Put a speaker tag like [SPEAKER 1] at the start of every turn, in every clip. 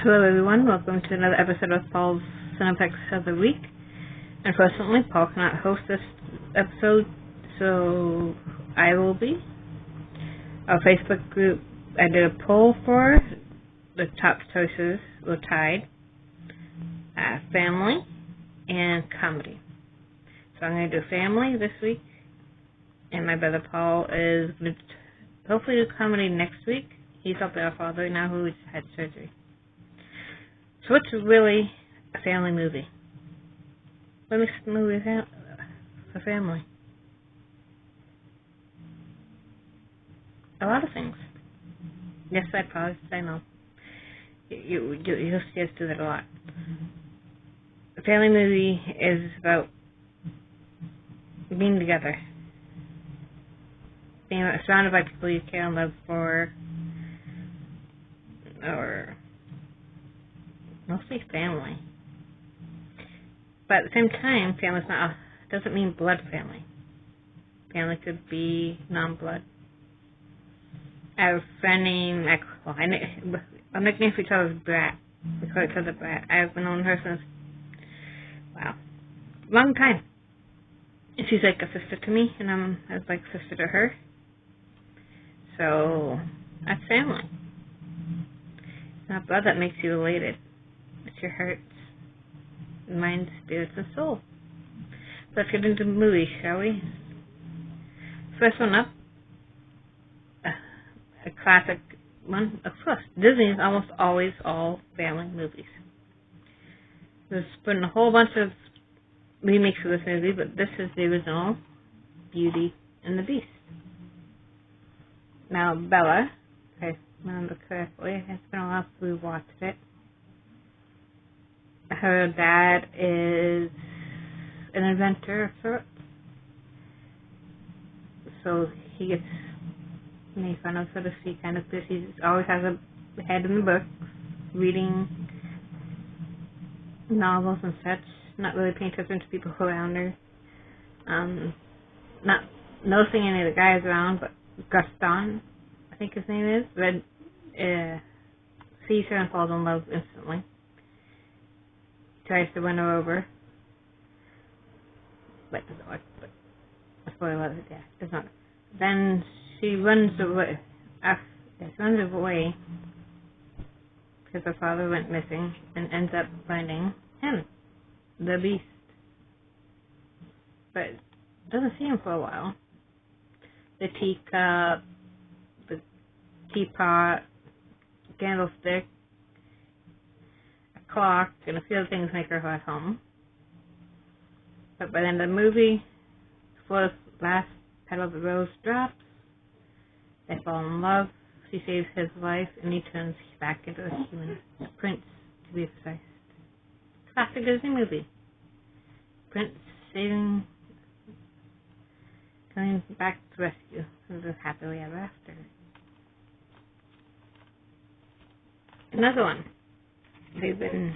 [SPEAKER 1] Hello everyone, welcome to another episode of Paul's Cineplex of the Week. Unfortunately, Paul cannot host this episode, so I will be. Our Facebook group, I did a poll for the top choices were tied. Family and comedy. So I'm going to do family this week, and my brother Paul is going to hopefully do comedy next week. He's helping our father now who just had surgery. So what's really a family movie? What makes a movie for family? A lot of things. Yes, I'd probably say no. You'll see us do that a lot. A family movie is about being together. Being surrounded by people you care and love for. Or mostly family. But at the same time, family's not doesn't mean blood family. Family could be non-blood. I have a friend named our nickname for each other is Brat. We call each other Brat. I've known her since long time. And she's like a sister to me, and I was like a sister to her. So that's family. It's not blood that makes you related. It's your hearts, mind, spirits, and soul. Let's get into the movie, shall we? First one up, a classic one. Of course, Disney is almost always all family movies. There's been a whole bunch of remakes of this movie, but this is the original, Beauty and the Beast. Now, Bella, if I remember correctly, it's been a while since we watched it. Her dad is an inventor of sorts, so he gets made fun of, so to speak, kind of, because he always has a head in the book, reading novels and such, not really paying attention to people around her, not noticing any of the guys around, but Gaston, I think his name is, sees her and falls in love instantly. Tries to win her over, but it doesn't work. But spoiler alert, yeah, it's not. Then she runs away. She runs away because her father went missing, and ends up finding him, the Beast. But doesn't see him for a while. The teacup, the teapot, candlestick, clock, and a few other things make her heart home. But by the end of the movie, before the last petal of the rose drops, they fall in love. She saves his life, and he turns back into a human, a prince, to be precise. Classic Disney movie. Prince coming back to rescue, and live happily ever after. Another one. They've been,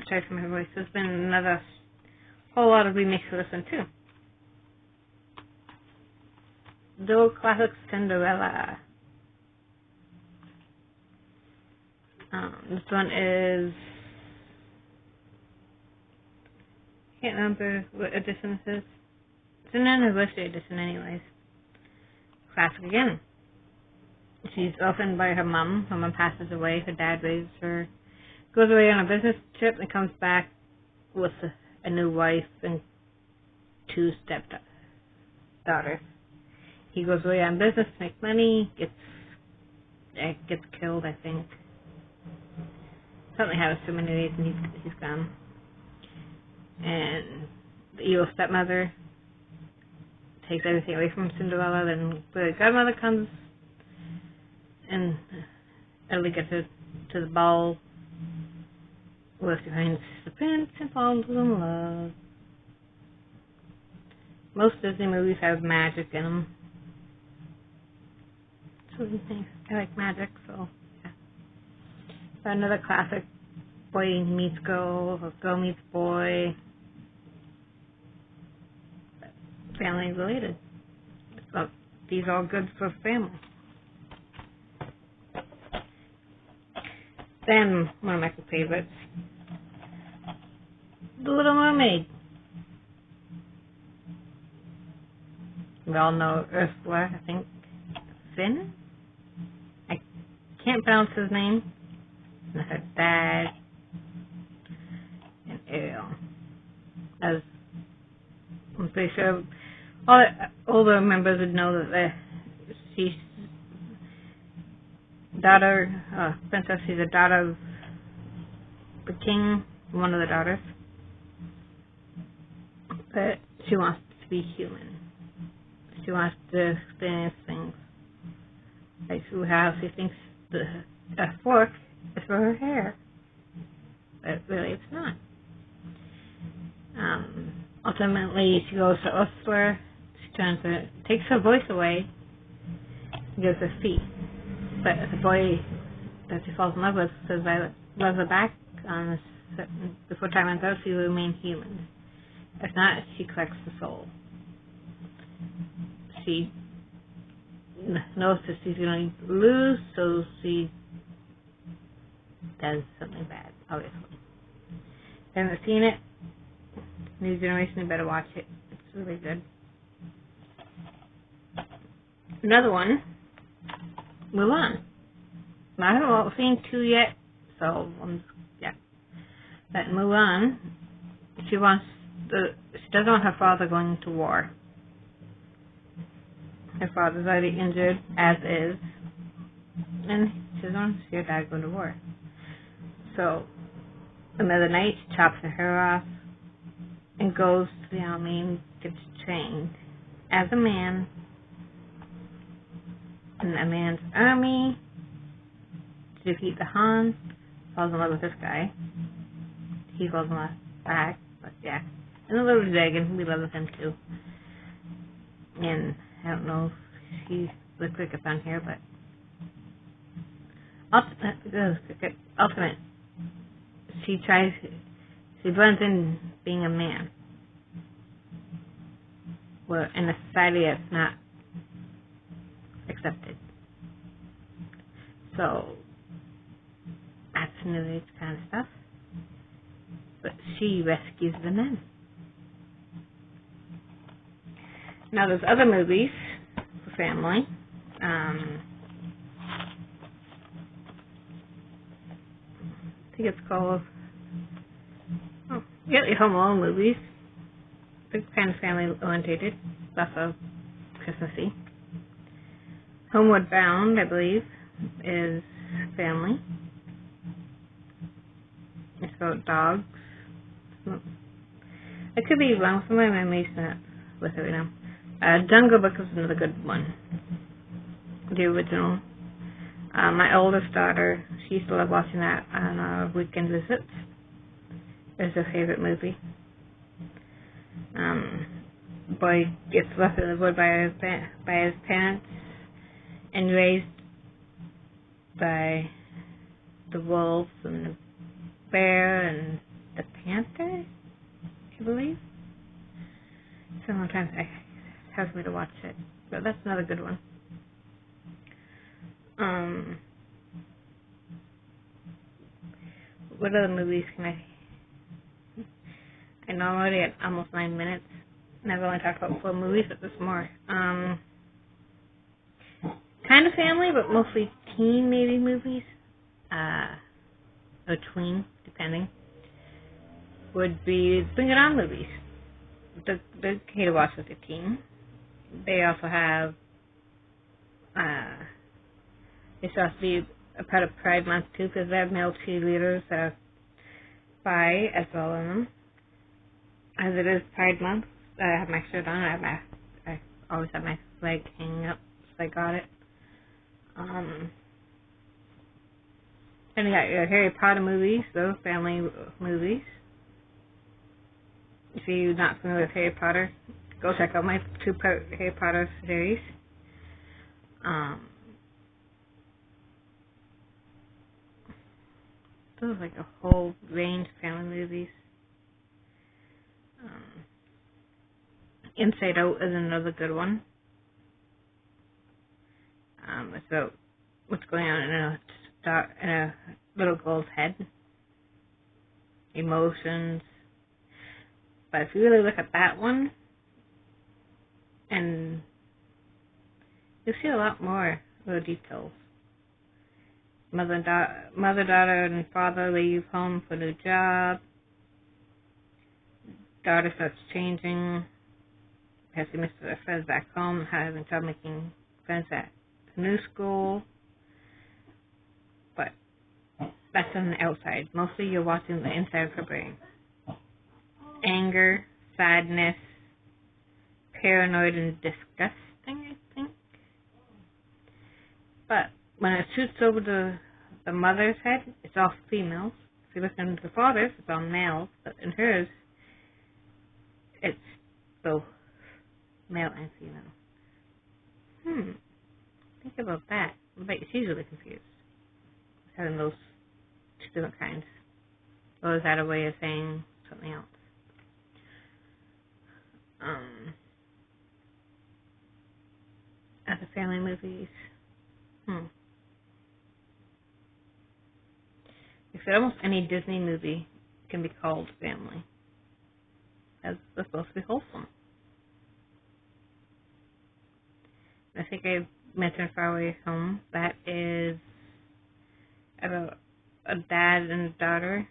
[SPEAKER 1] sorry for my voice, there's been another whole lot of remakes of this one too. The old classic Cinderella. This one is, I can't remember what edition this is. It's an anniversary edition anyways. Classic again. She's orphaned by her mom. Her mom passes away. Her dad raises her. Goes away on a business trip and comes back with a new wife and two stepdaughters. He goes away on business to make money. Gets killed, I think. Something happens to him anyways, and he's gone. And the evil stepmother takes everything away from Cinderella. Then the godmother comes and Ellie gets her to the ball where she finds the prince and falls in love. Most Disney movies have magic in them. So I like magic, so yeah. But another classic, boy meets girl, or girl meets boy. Family related. So these are all good for family. Then, one of my favorites, The Little Mermaid. We all know Ursula, I think, Finn? I can't pronounce his name. And her dad, and Ariel. I'm pretty sure all the older members would know that she's princess, she's a daughter of the king, one of the daughters. But she wants to be human. She wants to experience things. Like how she thinks a fork is for her hair. But really it's not. Ultimately, she goes to Ursula. She takes her voice away, and gives her feet. But the boy that she falls in love with says, "I love her back. Before time runs out, she will remain human. If not, she collects the soul." She knows that she's going to lose, so she does something bad, obviously. If you haven't seen it, new generation, you better watch it. It's really good. Another one, Mulan. I haven't seen 2 yet, so But Mulan, she doesn't want her father going to war. Her father's already injured, as is, and she doesn't want to see her dad go to war. So, another night, she chops her hair off and goes to the army and gets trained as a man in a man's army to defeat the Han. Falls in love with this guy. He falls in love back, but yeah. And the little dragon, we love him too. And I don't know if he's the quickest on here, but ultimate. She blends in being a man. Well, in a society that's not accepted. So, that's new age kind of stuff. But she rescues the men. Now, there's other movies for family. I think it's called the Home Alone movies. They're kind of family orientated. Lots of Christmassy. Homeward Bound, I believe, is family. It's about dogs. I could be wrong. Some of my memory's not with it right now. Jungle Book is another good one. The original. My oldest daughter, she used to love watching that on our weekend visits. It's her favorite movie. Boy gets left in the wood by his parents and raised by the wolves and the bear and the panther, I believe. Sometimes it has me to watch it, but that's another good one. What other movies can I know I'm already at almost 9 minutes, and I've only talked about 4 movies, but there's more. Kind of family, but mostly teen maybe movies, or tween, depending, would be Bring It On movies. They're okay to watch with your teen. They also have, they should also be a part of Pride Month too, because they have male cheerleaders that are bi as well in them. As it is Pride Month, I have my shirt on. I always have my flag hanging up, so I got it. Then you got your Harry Potter movies, those family movies. If you're not familiar with Harry Potter, go check out my 2-part Harry Potter series. Those are like a whole range of family movies. Inside Out is another good one. It's about what's going on in a in a little girl's head, emotions. But if you really look at that one, and you'll see a lot more little details. Mother, daughter, and father leave home for a new job. Daughter starts changing. Has to miss her friends back home. Having trouble making friends at the new school. But that's on the outside. Mostly you're watching the inside of her brain. Anger, sadness, paranoid, and disgusting, I think. But when it shoots over the mother's head, it's all females. If you look into the father's, it's all males. But in hers, it's both male and female. Think about that. But she's really confused. Having those two different kinds. Or is that a way of saying something else? Other family movies. You said almost any Disney movie can be called family. As they're supposed to be wholesome. I think I mentioned Far Away Home. That is about a dad and a daughter.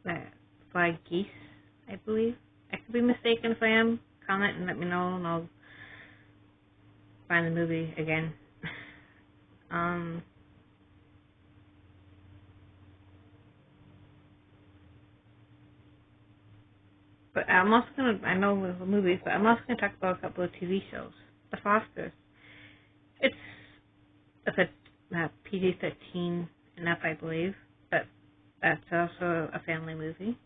[SPEAKER 1] That fly geese, I believe. I could be mistaken. If I am, comment and let me know, and I'll find the movie again. But I'm also going to, I know the movies, but I'm also going to talk about a couple of TV shows. The Fosters. It's a PG-13 enough, I believe, but that's also a family movie.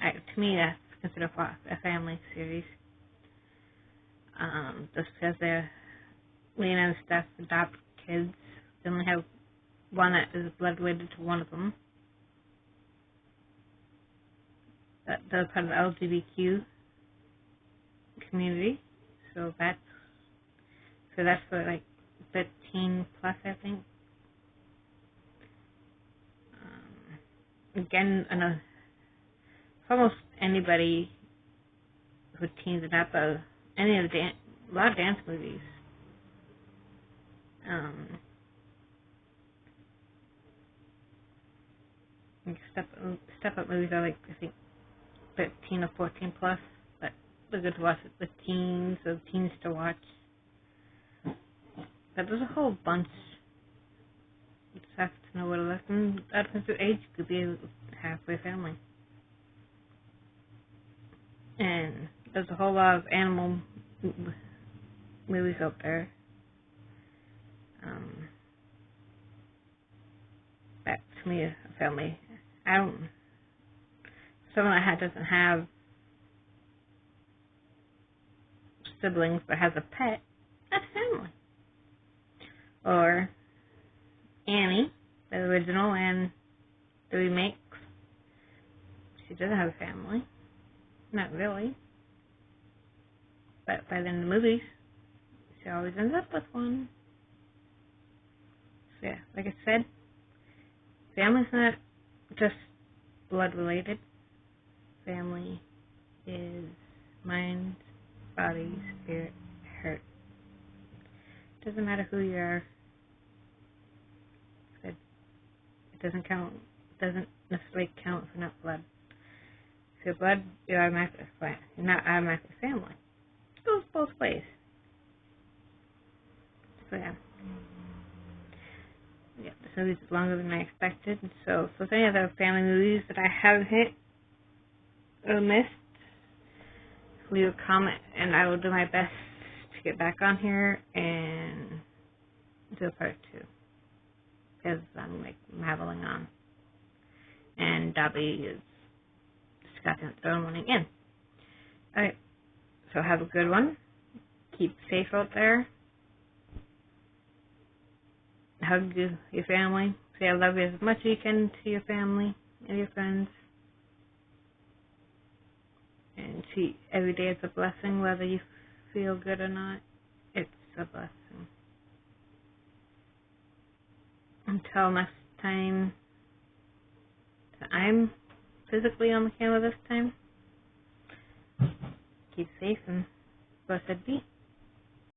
[SPEAKER 1] To me, that's considered a family series. Just because Lena and Steph adopt kids. They only have one that is blood related to one of them. They're part of the LGBTQ community. So that's for like 15 plus, I think. Again, almost anybody with teens and up, any of a lot of dance movies. Step up movies are like, I think, 13 or 14 plus, but they're good to watch with teens, so teens to watch. But there's a whole bunch. You just have to know what it is. And that depends on age, could be a halfway family. And there's a whole lot of animal movies out there. That to me is a family. Someone that doesn't have siblings but has a pet, that's family. Or Annie, the original and the remakes. She doesn't have a family. Not really. But by the end of the movies, she always ends up with one. So yeah, like I said, family's not just blood related. Family is mind, body, spirit, heart. Doesn't matter who you are. It doesn't count. Doesn't necessarily count if you're not blood. If you're blood, you're automatically family. You're not automatically family. It goes both ways. So yeah. Yeah, this movie's longer than I expected. So if there's any other family movies that I haven't hit or missed, leave a comment and I will do my best to get back on here and do a part 2. Because I'm like marveling on. And Dobby is discussing its own running in. Alright, so have a good one. Keep safe out there. Hug your family. Say I love you as much as you can to your family and your friends. And see every day is a blessing, whether you feel good or not. It's a blessing. until next time that I'm physically on the camera this time, keep safe and blessed be.